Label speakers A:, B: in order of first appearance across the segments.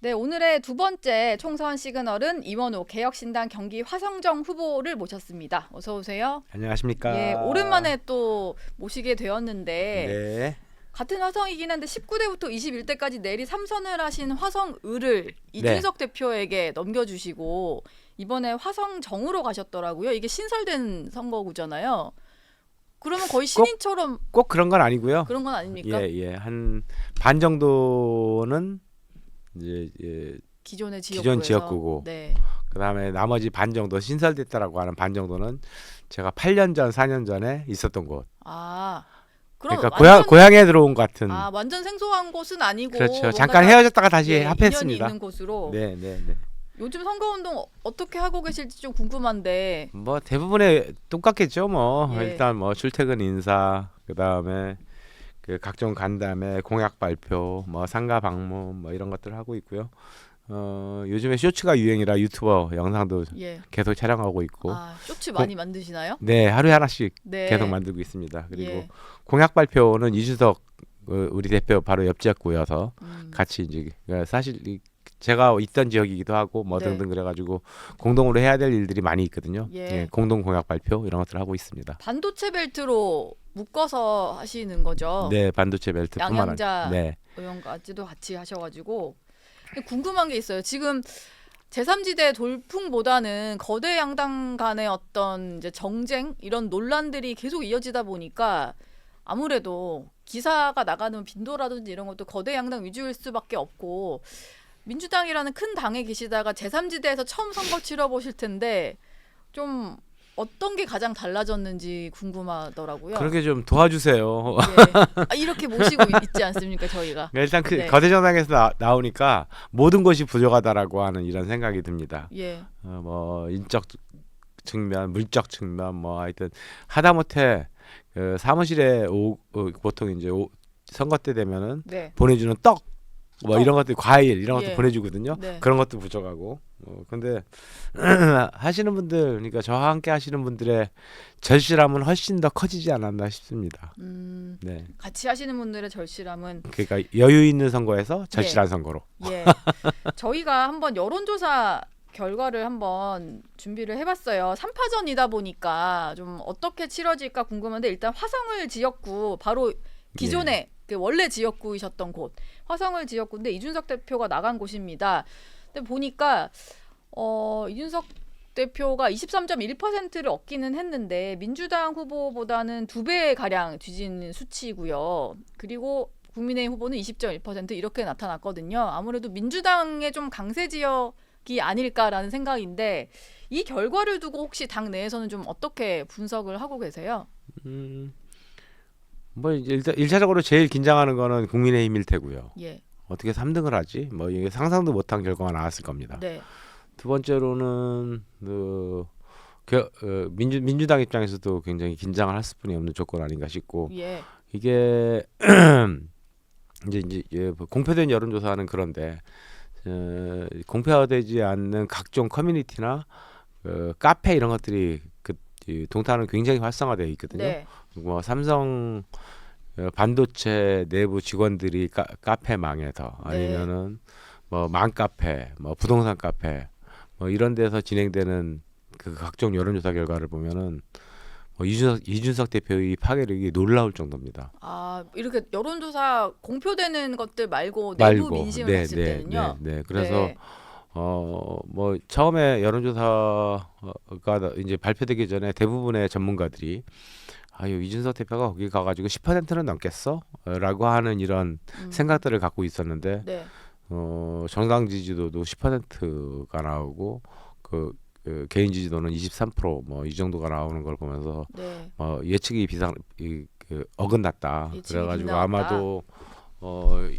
A: 네, 오늘의 두 번째 총선 시그널은 이원호 개혁신당 경기 화성정 후보를 모셨습니다. 어서 오세요.
B: 안녕하십니까.
A: 예, 오랜만에 또 모시게 되었는데
B: 네.
A: 같은 화성이긴 한데 19대부터 21대까지 내리 3선을 하신 화성을을
B: 네.
A: 이준석 대표에게 넘겨주시고 이번에 화성정으로 가셨더라고요. 이게 신설된 선거구잖아요. 그러면 거의 신인처럼
B: 꼭 그런 건 아니고요.
A: 그런 건 아닙니까?
B: 예. 한 반 정도는 이제
A: 기존의
B: 기존
A: 지역구에서.
B: 지역구고.
A: 네.
B: 그다음에 나머지 반 정도 신설됐다라고 하는 반 정도는 제가 8년 전, 4년 전에 있었던 곳.
A: 아, 그럼
B: 그러니까
A: 완전
B: 고향에 들어온 것 같은.
A: 완전 생소한 곳은 아니고
B: 그렇죠.
A: 뭔가
B: 잠깐
A: 다,
B: 헤어졌다가 다시
A: 예, 인연이
B: 합했습니다.
A: 있는 곳으로.
B: 네.
A: 요즘 선거운동 어떻게 하고 계실지 좀 궁금한데.
B: 뭐 대부분의 똑같겠죠. 뭐
A: 예.
B: 일단 뭐 출퇴근 인사, 그다음에 그 각종 간담회, 공약 발표, 뭐 상가 방문 뭐 이런 것들을 하고 있고요. 요즘에 쇼츠가 유행이라 유튜버 영상도
A: 예.
B: 계속 촬영하고 있고.
A: 쇼츠 많이 만드시나요?
B: 네, 하루에 하나씩
A: 네.
B: 계속 만들고 있습니다. 그리고
A: 예.
B: 공약 발표는 이준석 우리 대표 바로 옆 지역구여서 같이 이제 사실 제가 있던 지역이기도 하고 뭐
A: 네.
B: 등등 그래가지고 공동으로 해야 될 일들이 많이 있거든요.
A: 예.
B: 공동 공약 발표 이런 것들을 하고 있습니다.
A: 반도체 벨트로 묶어서 하시는 거죠.
B: 네, 반도체 벨트뿐만
A: 양양자
B: 아니라. 네.
A: 의원까지도 같이 하셔가지고. 근데 궁금한 게 있어요. 지금 제3지대 돌풍보다는 거대 양당 간의 어떤 이제 정쟁 이런 논란들이 계속 이어지다 보니까 아무래도 기사가 나가는 빈도라든지 이런 것도 거대 양당 위주일 수밖에 없고, 민주당이라는 큰 당에 계시다가 제3지대에서 처음 선거 치러보실 텐데 좀 어떤 게 가장 달라졌는지 궁금하더라고요.
B: 그렇게 좀 도와주세요.
A: 예. 이렇게 모시고 있지 않습니까, 저희가?
B: 일단 그
A: 네.
B: 거대 정당에서 나오니까 모든 것이 부족하다라고 하는 이런 생각이 듭니다.
A: 예.
B: 뭐 인적 측면, 물적 측면, 뭐 하여튼 하다못해 그 사무실에 보통 이제 선거 때 되면은
A: 네.
B: 보내주는 떡, 뭐
A: 떡.
B: 이런 것들, 과일 이런 것도
A: 예.
B: 보내주거든요.
A: 네.
B: 그런 것도 부족하고. 근데 하시는 분들, 그러니까 저와 함께 하시는 분들의 절실함은 훨씬 더 커지지 않았나 싶습니다. 네.
A: 같이 하시는 분들의 절실함은
B: 그러니까 여유 있는 선거에서 절실한 선거로.
A: 예. 저희가 한번 여론조사 결과를 한번 준비를 해봤어요. 3파전이다 보니까 좀 어떻게 치러질까 궁금한데 일단 화성을 지역구 바로 기존에 그 원래 지역구이셨던 곳 화성을 지역구인데 이준석 대표가 나간 곳입니다. 근데 보니까 이준석 대표가 23.1%를 얻기는 했는데 민주당 후보보다는 2배 가량 뒤진 수치고요. 그리고 국민의힘 후보는 20.1% 이렇게 나타났거든요. 아무래도 민주당의 좀 강세 지역이 아닐까라는 생각인데 이 결과를 두고 혹시 당 내에서는 좀 어떻게 분석을 하고 계세요?
B: 뭐 일단 1차적으로 제일 긴장하는 거는 국민의힘일 테고요.
A: 예.
B: 어떻게 3등을 하지? 뭐 이게 상상도 못한 결과가 나왔을 겁니다.
A: 네.
B: 두 번째로는 민주당 입장에서도 굉장히 긴장을 할 수뿐이 없는 조건 아닌가 싶고,
A: 예.
B: 이게 이제 공표된 여론조사는 그런데 공표되지 않는 각종 커뮤니티나 카페 이런 것들이 이 동탄은 굉장히 활성화되어 있거든요.
A: 네.
B: 뭐 삼성 반도체 내부 직원들이 카페 망해서 아니면은 뭐 맘카페, 뭐 부동산 카페 뭐 이런 데서 진행되는 그 각종 여론조사 결과를 보면은 뭐 이준석 대표의 파괴력이 놀라울 정도입니다.
A: 이렇게 여론조사 공표되는 것들 말고 내부 민심을 봤을 때는요.
B: 네. 그래서 뭐 처음에 여론조사가 이제 발표되기 전에 대부분의 전문가들이 이준석 대표가 거기 가가지고 10%는 넘겠어? 라고 하는 이런 생각들을 갖고 있었는데
A: 네.
B: 정당 지지도도 10%가 나오고 그 개인 지지도는 23%뭐 이 정도가 나오는 걸 보면서
A: 네.
B: 예측이 어긋났다.
A: 예측이
B: 그래가지고
A: 빗나갔다.
B: 아마도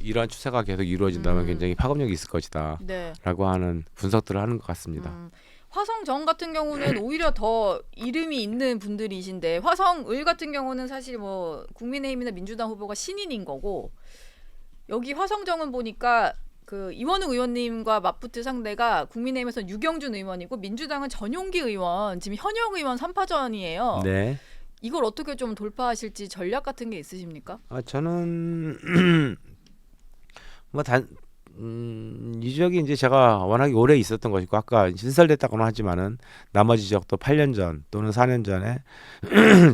B: 이러한 추세가 계속 이루어진다면 굉장히 파급력이 있을 것이다.
A: 네.
B: 라고 하는 분석들을 하는 것 같습니다.
A: 화성정 같은 경우는 오히려 더 이름이 있는 분들이신데 화성을 같은 경우는 사실 뭐 국민의힘이나 민주당 후보가 신인인 거고, 여기 화성정은 보니까 그 이원웅 의원님과 맞붙을 상대가 국민의힘에서는 유경준 의원이고 민주당은 전용기 의원, 지금 현역 의원 3파전이에요.
B: 네.
A: 이걸 어떻게 좀 돌파하실지 전략 같은 게 있으십니까?
B: 저는 뭐 이 지역이 이제 제가 워낙에 오래 있었던 것이고 아까 신설됐다고는 하지만은 나머지 지역도 8년 전 또는 4년 전에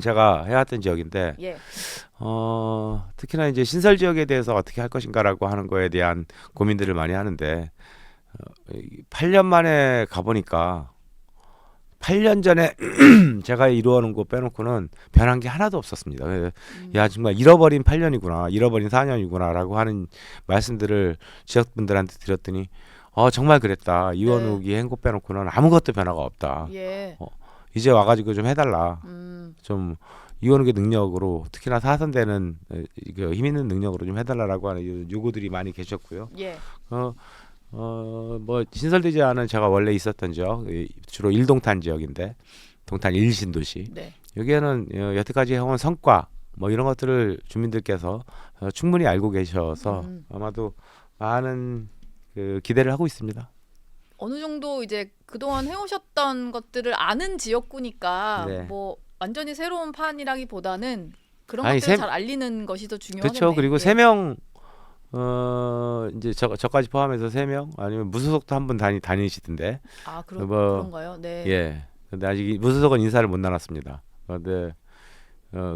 B: 제가 해왔던 지역인데
A: 예.
B: 특히나 이제 신설 지역에 대해서 어떻게 할 것인가라고 하는 거에 대한 고민들을 많이 하는데 8년 만에 가보니까 8년 전에 제가 이루어놓은 거 빼놓고는 변한 게 하나도 없었습니다. 야 정말 잃어버린 8년이구나, 잃어버린 4년이구나라고 하는 말씀들을 지역분들한테 드렸더니 정말 그랬다. 이원욱이 행고 빼놓고는 아무것도 변화가 없다.
A: 예.
B: 이제 와가지고 좀 해달라.
A: 음.
B: 좀 이원욱의 능력으로 특히나 사선되는 힘 있는 능력으로 좀 해달라라고 하는 요구들이 많이 계셨고요.
A: 예.
B: 뭐 신설되지 않은 제가 원래 있었던 지역 주로 일동탄 지역인데 동탄 1신도시
A: 네.
B: 여기에는 여태까지 해온 성과 뭐 이런 것들을 주민들께서 충분히 알고 계셔서 아마도 많은 기대를 하고 있습니다.
A: 어느 정도 이제 그동안 해오셨던 것들을 아는 지역구니까
B: 네.
A: 뭐 완전히 새로운 판이라기보다는 그런
B: 아니,
A: 것들을 잘 알리는 것이 더 중요하겠네요.
B: 그렇죠. 그리고
A: 예.
B: 3명 이제 저까지 포함해서 3명 아니면 무소속도 한 분 다니시던데.
A: 아
B: 뭐,
A: 그런가요? 네.
B: 예. 근데 아직 무소속은 인사를 못 나눴습니다. 그런데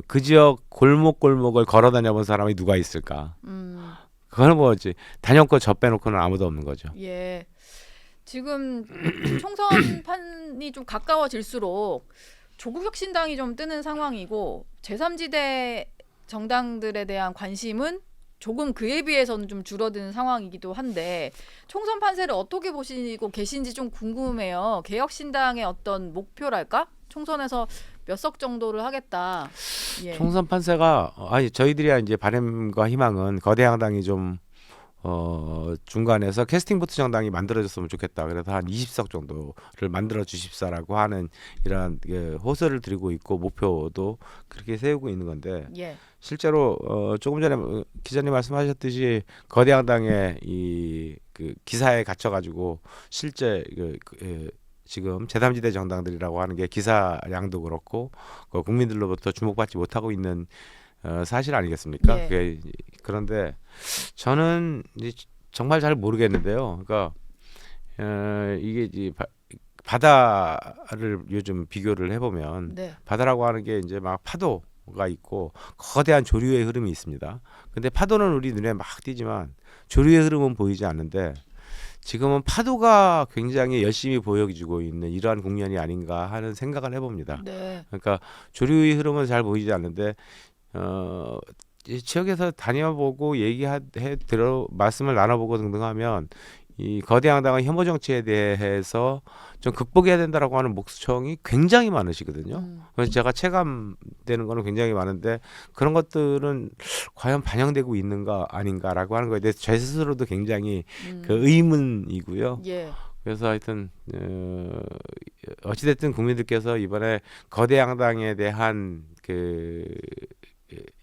B: 그 지역 골목골목을 걸어 다녀본 사람이 누가 있을까? 그거는 뭐지? 단연코 저 빼놓고는 아무도 없는 거죠.
A: 예. 지금 총선 판이 좀 가까워질수록 조국혁신당이 좀 뜨는 상황이고 제3지대 정당들에 대한 관심은 조금 그에 비해서는 좀 줄어드는 상황이기도 한데 총선 판세를 어떻게 보시고 계신지 좀 궁금해요. 개혁신당의 어떤 목표랄까? 총선에서 몇 석 정도를 하겠다. 예.
B: 총선 판세가 저희들이 이제 바람과 희망은 거대 양당이 좀 중간에서 캐스팅 보트 정당이 만들어졌으면 좋겠다. 그래서 한 20석 정도를 만들어 주십사라고 하는 이러한 호소를 드리고 있고 목표도 그렇게 세우고 있는 건데
A: 예.
B: 실제로 조금 전에 기자님 말씀하셨듯이 거대 양당의 그 기사에 갇혀가지고 실제 지금 제3지대 정당들이라고 하는 게 기사량도 그렇고 국민들로부터 주목받지 못하고 있는 사실 아니겠습니까?
A: 예.
B: 그런데 저는 정말 잘 모르겠는데요. 그러니까 이게 이제 바다를 요즘 비교를 해보면
A: 네.
B: 바다라고 하는 게 이제 막 파도가 있고 거대한 조류의 흐름이 있습니다. 근데 파도는 우리 눈에 막 띄지만 조류의 흐름은 보이지 않는데 지금은 파도가 굉장히 열심히 보여주고 있는 이러한 국면이 아닌가 하는 생각을 해봅니다.
A: 네.
B: 그러니까 조류의 흐름은 잘 보이지 않는데 이 지역에서 다녀보고 말씀을 나눠보고 등등하면 이 거대 양당의 혐오 정치에 대해서 좀 극복해야 된다라고 하는 목청이 굉장히 많으시거든요. 그래서 제가 체감되는 거는 굉장히 많은데 그런 것들은 과연 반영되고 있는가 아닌가라고 하는 거에 대해서 제 스스로도 굉장히 의문이고요.
A: 예.
B: 그래서 하여튼 어찌됐든 국민들께서 이번에 거대 양당에 대한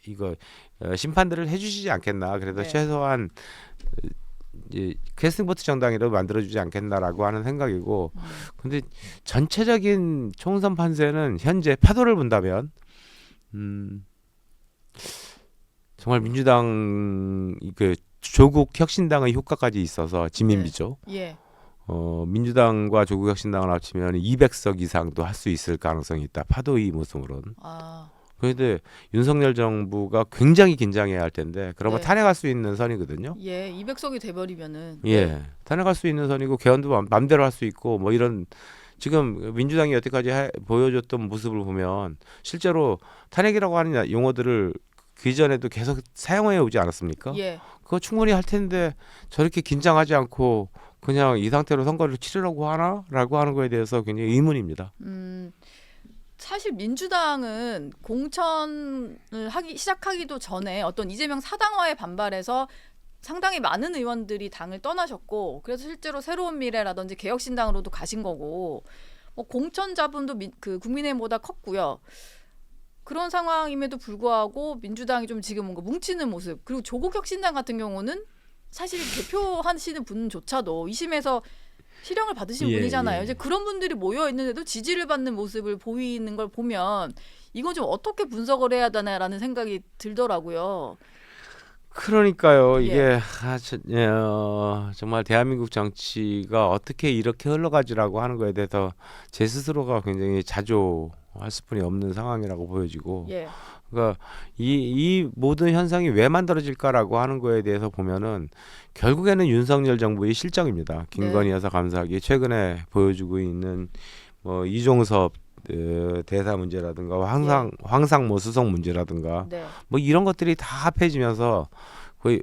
B: 이거 심판들을 해주시지 않겠나. 그래서
A: 네.
B: 최소한 캐스팅 보트 정당이라도 만들어주지 않겠나라고 하는 생각이고, 근데 전체적인 총선 판세는 현재 파도를 본다면 정말 민주당 조국 혁신당의 효과까지 있어서 지민비죠.
A: 예.
B: 민주당과 조국혁신당을 합치면 200석 이상도 할 수 있을 가능성이 있다. 파도의 모습으로는. 그런데 윤석열 정부가 굉장히 긴장해야 할 텐데 그러면
A: 네.
B: 탄핵할 수 있는 선이거든요.
A: 예, 200석이 돼버리면은
B: 예, 탄핵할 수 있는 선이고 개헌도 맘대로 할 수 있고 뭐 이런 지금 민주당이 여태까지 보여줬던 모습을 보면 실제로 탄핵이라고 하는 용어들을 그 이전에도 계속 사용해 오지 않았습니까?
A: 예.
B: 그거 충분히 할 텐데 저렇게 긴장하지 않고 그냥 이 상태로 선거를 치르려고 하나라고 하는 거에 대해서 굉장히 의문입니다.
A: 사실 민주당은 공천을 시작하기도 전에 어떤 이재명 사당화에 반발해서 상당히 많은 의원들이 당을 떠나셨고 그래서 실제로 새로운 미래라든지 개혁신당으로도 가신 거고 뭐 공천 자분도 국민의힘보다 컸고요. 그런 상황임에도 불구하고 민주당이 좀 지금 뭔가 뭉치는 모습 그리고 조국혁신당 같은 경우는 사실 대표하시는 분조차도 2심에서 실형을 받으신 분이잖아요. 이제 그런 분들이 모여 있는데도 지지를 받는 모습을 보이는 걸 보면 이건 좀 어떻게 분석을 해야 되나라는 생각이 들더라고요.
B: 그러니까요.
A: 예.
B: 이게 정말 대한민국 정치가 어떻게 이렇게 흘러가지라고 하는 거에 대해서 제 스스로가 굉장히 자조할 수뿐이 없는 상황이라고 보여지고,
A: 예.
B: 그러니까 이 모든 현상이 왜 만들어질까라고 하는 거에 대해서 보면은 결국에는 윤석열 정부의 실정입니다. 김건희 여사 감사하기 최근에 보여주고 있는 뭐 이종섭 대사 문제라든가 황상모 수석 문제라든가
A: 네.
B: 뭐 이런 것들이 다 합해지면서 거의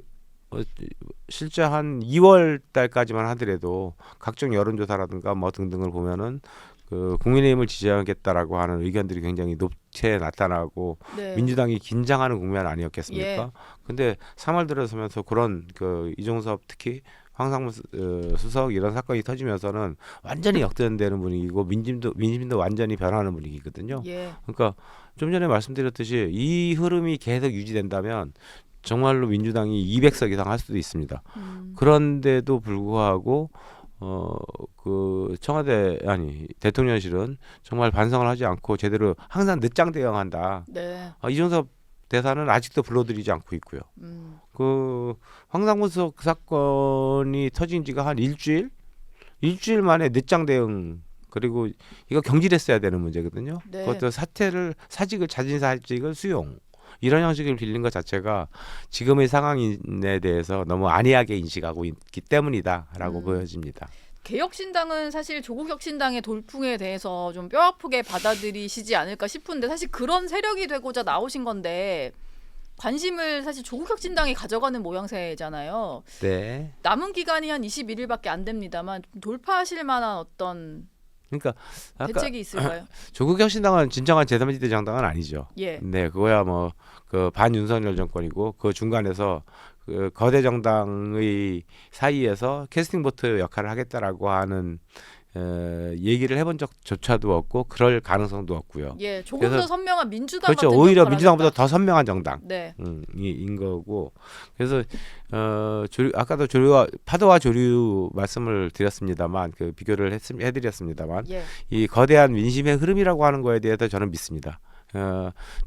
B: 실제 한 2월 달까지만 하더라도 각종 여론조사라든가 뭐 등등을 보면은 그 국민의힘을 지지하겠다라고 하는 의견들이 굉장히 높게 나타나고
A: 네.
B: 민주당이 긴장하는 국면 아니었겠습니까?
A: 예.
B: 근데 3월 들어서면서 그런 그 이종섭 특히 황상무 수석 이런 사건이 터지면서는 완전히 역전되는 분위기고 민심도 완전히 변하는 분위기거든요.
A: 예.
B: 그러니까 좀 전에 말씀드렸듯이 이 흐름이 계속 유지된다면 정말로 민주당이 200석 이상 할 수도 있습니다. 그런데도 불구하고 그 청와대 아니 대통령실은 정말 반성을 하지 않고 제대로 항상 늦장 대응한다.
A: 네.
B: 이종섭 대사는 아직도 불러들이지 않고 있고요. 그 황상무 수석 사건이 터진 지가 한 일주일 만에 늦장 대응. 그리고 이거 경질했어야 되는 문제거든요.
A: 네.
B: 그것도 자진 사직을 수용. 이런 형식을 빌린 것 자체가 지금의 상황에 대해서 너무 안이하게 인식하고 있기 때문이다라고 보여집니다.
A: 개혁신당은 사실 조국 혁신당의 돌풍에 대해서 좀 뼈아프게 받아들이시지 않을까 싶은데 사실 그런 세력이 되고자 나오신 건데 관심을 사실 조국 혁신당이 가져가는 모양새잖아요.
B: 네.
A: 남은 기간이 한 21일밖에 안 됩니다만 좀 돌파하실 만한 어떤
B: 그러니까 아까
A: 대책이 있을까요?
B: 조국 혁신당은 진정한 제3지대 정당은 아니죠.
A: 예.
B: 네, 그거야 뭐 그 반윤석열 정권이고 그 중간에서 그 거대 정당의 사이에서 캐스팅 보트 역할을 하겠다라고 하는 얘기를 해본 적조차도 없고 그럴 가능성도 없고요.
A: 예, 조금
B: 그래서
A: 더 선명한 민주당
B: 그렇죠.
A: 같은
B: 오히려
A: 역할을
B: 민주당보다
A: 하겠다.
B: 더 선명한 정당.
A: 네.
B: 인 거고. 그래서 아까도 파도와 조류 말씀을 드렸습니다만 그 비교를 해드렸습니다만
A: 예.
B: 이 거대한 민심의 흐름이라고 하는 거에 대해서 저는 믿습니다.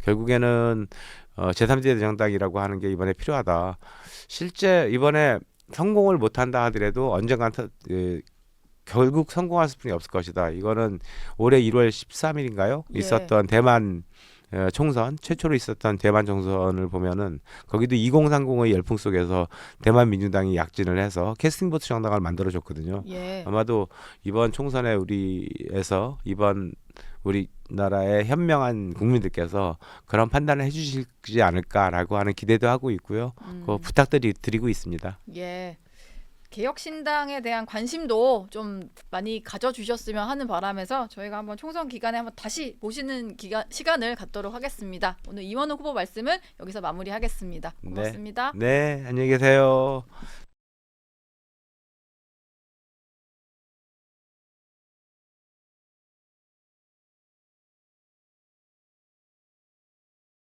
B: 결국에는 제3지대 정당이라고 하는 게 이번에 필요하다. 실제 이번에 성공을 못한다 하더라도 언젠간 결국 성공할 수뿐이 없을 것이다. 이거는 올해 1월 13일인가요?
A: 예.
B: 있었던 대만 총선 최초로 있었던 대만 총선을 보면은 거기도 2030의 열풍 속에서 대만 민주당이 약진을 해서 캐스팅 보트 정당을 만들어줬거든요.
A: 예.
B: 아마도 이번 총선에 이번 우리나라의 현명한 국민들께서 그런 판단을 해주시지 않을까라고 하는 기대도 하고 있고요. 그 부탁드리고 있습니다.
A: 예. 개혁신당에 대한 관심도 좀 많이 가져주셨으면 하는 바람에서 저희가 한번 총선 기간에 한번 다시 모시는 시간을 갖도록 하겠습니다. 오늘 이원우 후보 말씀은 여기서 마무리하겠습니다. 고맙습니다.
B: 네, 안녕히 계세요.